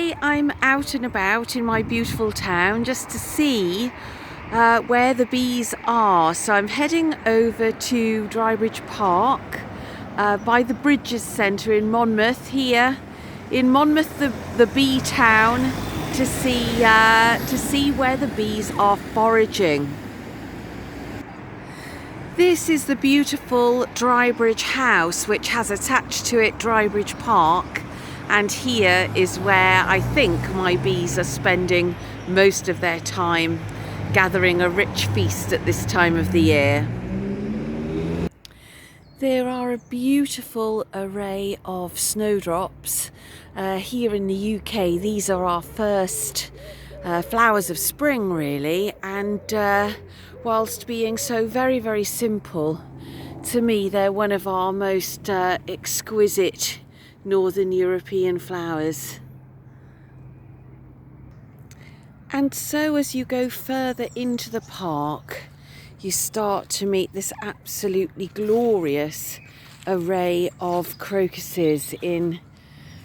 Today I'm out and about in my beautiful town just to see where the bees are. So I'm heading over to Drybridge Park by the Bridges Centre in Monmouth, here in Monmouth, the bee town, to see where the bees are foraging. This is the beautiful Drybridge house, which has attached to it Drybridge Park, and here is where I think my bees are spending most of their time, gathering a rich feast at this time of the year. There are a beautiful array of snowdrops here in the UK. These are our first flowers of spring, really, and whilst being so very, very simple, to me they're one of our most exquisite Northern European flowers. And so as you go further into the park, you start to meet this absolutely glorious array of crocuses in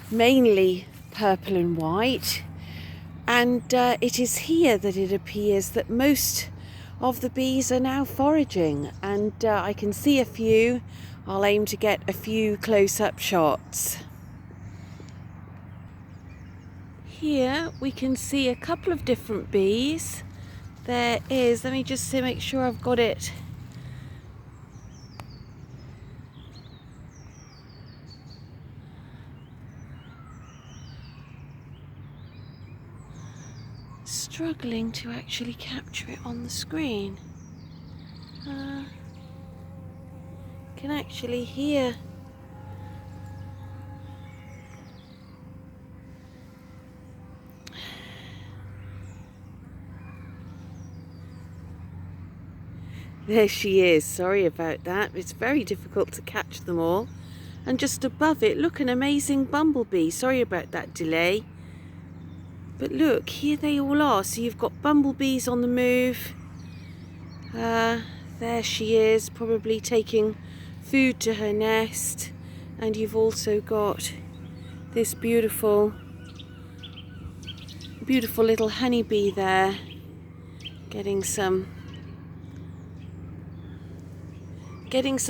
mainly purple and white. And it is here that it appears that most of the bees are now foraging, and I can see a few. I'll aim to get a few close-up shots. Here we can see a couple of different bees. There is, let me just make sure I've got it. Struggling to actually capture it on the screen. Can actually hear. There she is, sorry about that. It's very difficult to catch them all. And just above it, look, an amazing bumblebee. Sorry about that delay. But look, here they all are. So you've got bumblebees on the move. There she is, probably taking food to her nest. And you've also got this beautiful little honeybee there, getting some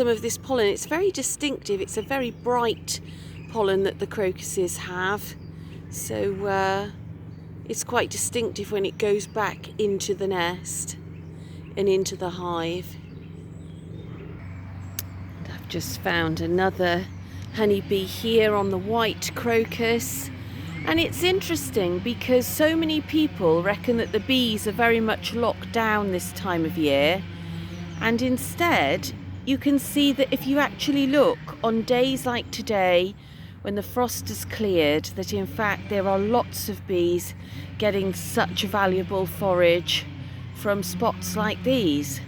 of this pollen. It's very distinctive. It's a very bright pollen that the crocuses have. So it's quite distinctive when it goes back into the nest and into the hive. And I've just found another honeybee here on the white crocus. And it's interesting because so many people reckon that the bees are very much locked down this time of year. And instead, you can see that if you actually look on days like today, when the frost has cleared, that in fact there are lots of bees getting such valuable forage from spots like these.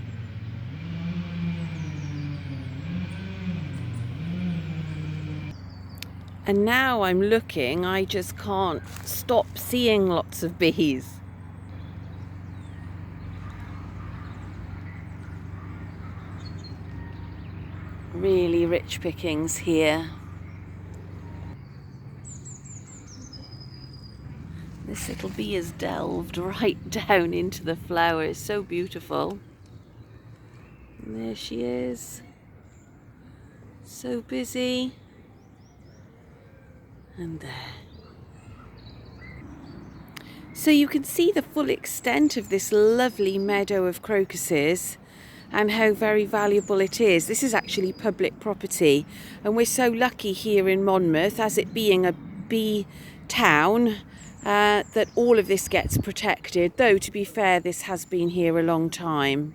And now I'm looking, I just can't stop seeing lots of bees. Really rich pickings here. This little bee has delved right down into the flower. It's so beautiful. And there she is. So busy. And there. So you can see the full extent of this lovely meadow of crocuses and how very valuable it is. This is actually public property, and we're so lucky here in Monmouth, as it being a bee town, that all of this gets protected, though to be fair, this has been here a long time.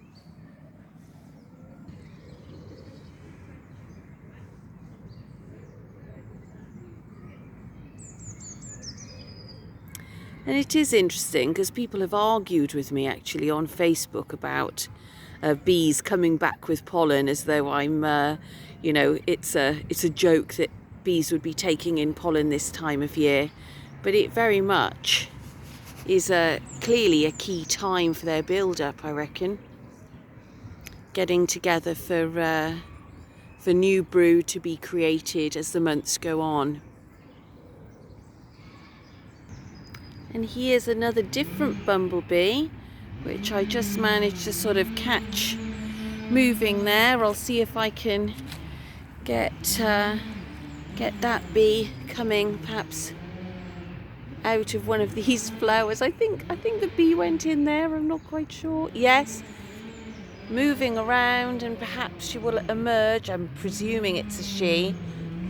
And it is interesting because people have argued with me actually on Facebook about bees coming back with pollen, as though I'm, it's a joke that bees would be taking in pollen this time of year. But it very much is clearly a key time for their build-up, I reckon. Getting together for new brew to be created as the months go on. And here's another different bumblebee, which I just managed to sort of catch moving there. I'll see if I can get that bee coming perhaps out of one of these flowers. I think the bee went in there, I'm not quite sure. Yes, moving around, and perhaps she will emerge. I'm presuming it's a she.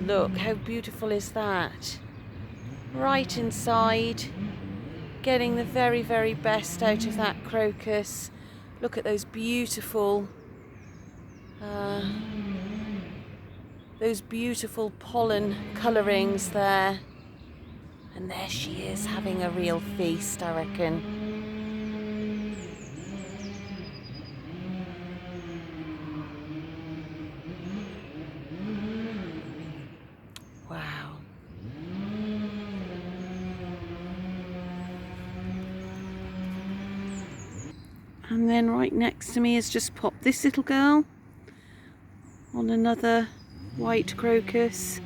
Look, how beautiful is that? Right inside, getting the very, very best out of that crocus. Look at those beautiful pollen colourings there. And there she is, having a real feast, I reckon. Wow. And then right next to me has just popped this little girl on another white crocus.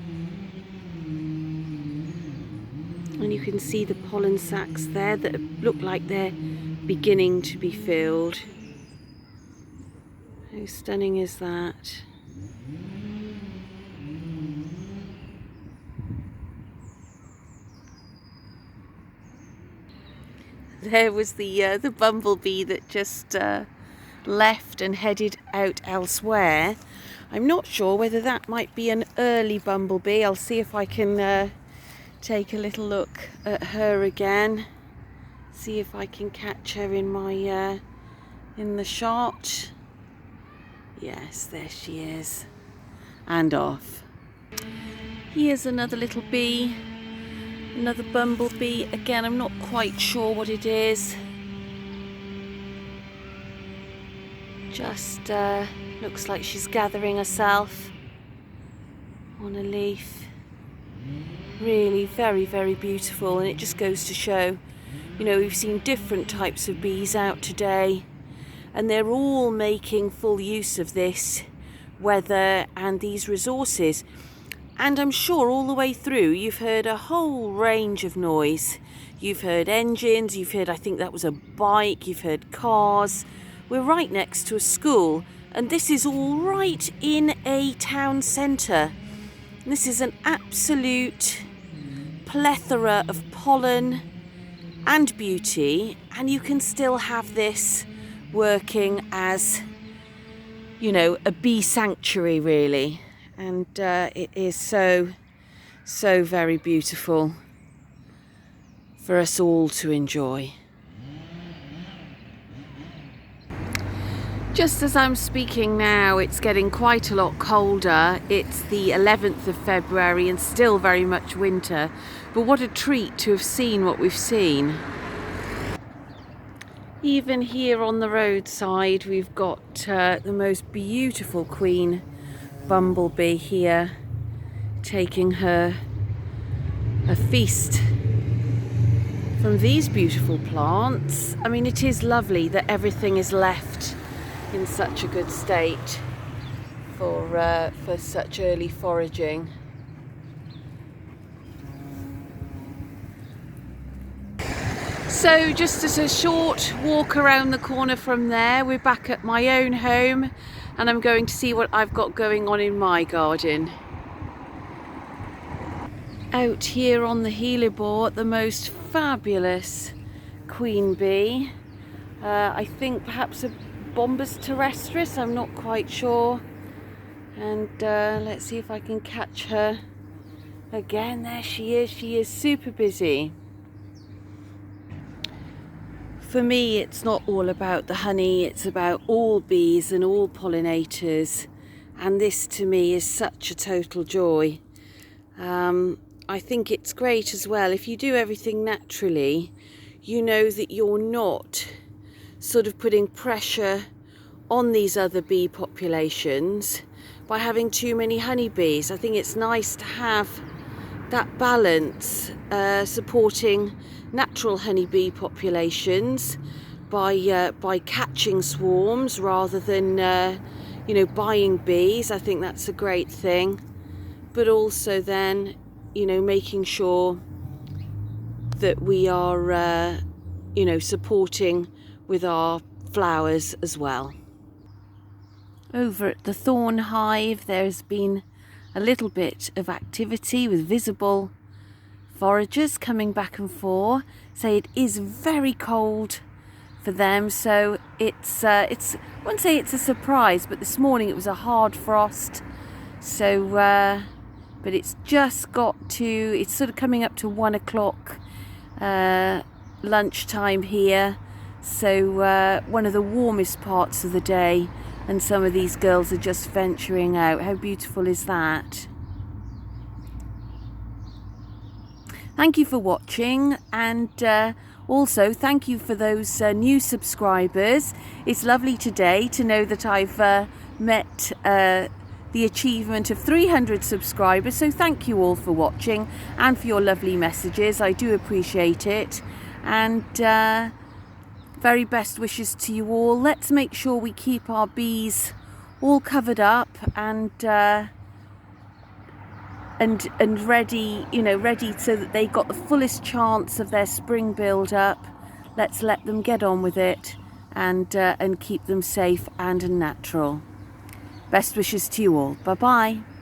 And you can see the pollen sacs there that look like they're beginning to be filled. How stunning is that? There was the bumblebee that just left and headed out elsewhere. I'm not sure whether that might be an early bumblebee. I'll see if I can take a little look at her again. See if I can catch her in my in the shot. Yes, there she is. And off. Here's another little bee. Another bumblebee. Again, I'm not quite sure what it is. Just looks like she's gathering herself on a leaf. Really very, very beautiful, and it just goes to show, you know, we've seen different types of bees out today, and they're all making full use of this weather and these resources. And I'm sure all the way through you've heard a whole range of noise. You've heard engines, you've heard, I think that was a bike, you've heard cars. We're right next to a school, and this is all right in a town centre. This is an absolute plethora of pollen and beauty, and you can still have this working as, you know, a bee sanctuary really. And it is so very beautiful for us all to enjoy. Just as I'm speaking now, it's getting quite a lot colder. It's the 11th of February and still very much winter, but what a treat to have seen what we've seen. Even here on the roadside, we've got the most beautiful queen bumblebee here, taking her a feast from these beautiful plants. I mean, it is lovely that everything is left in such a good state for such early foraging. So just as a short walk around the corner from there, we're back at my own home, and I'm going to see what I've got going on in my garden. Out here on the helibor, the most fabulous queen bee. I think perhaps a Bombus terrestris, I'm not quite sure. And let's see if I can catch her again. There she is super busy. For me, it's not all about the honey, it's about all bees and all pollinators, and this to me is such a total joy. I think it's great as well, if you do everything naturally, you know that you're not sort of putting pressure on these other bee populations by having too many honeybees. I think it's nice to have that balance, supporting natural honeybee populations by catching swarms rather than you know, buying bees. I think that's a great thing, but also then, you know, making sure that we are, you know, supporting with our flowers as well. Over at the thorn hive, there's been a little bit of activity with visible foragers coming back and forth. So it is very cold for them, so it's I wouldn't say it's a surprise, but this morning it was a hard frost. So but it's just got to, it's sort of coming up to 1 o'clock lunchtime here, so one of the warmest parts of the day, and some of these girls are just venturing out. How beautiful is that? Thank you for watching, and also thank you for those new subscribers. It's lovely today to know that I've met the achievement of 300 subscribers, so thank you all for watching and for your lovely messages. I do appreciate it, and very best wishes to you all. Let's make sure we keep our bees all covered up and ready, you know, ready so that they got the fullest chance of their spring build up. Let's let them get on with it and keep them safe and natural. Best wishes to you all. Bye bye.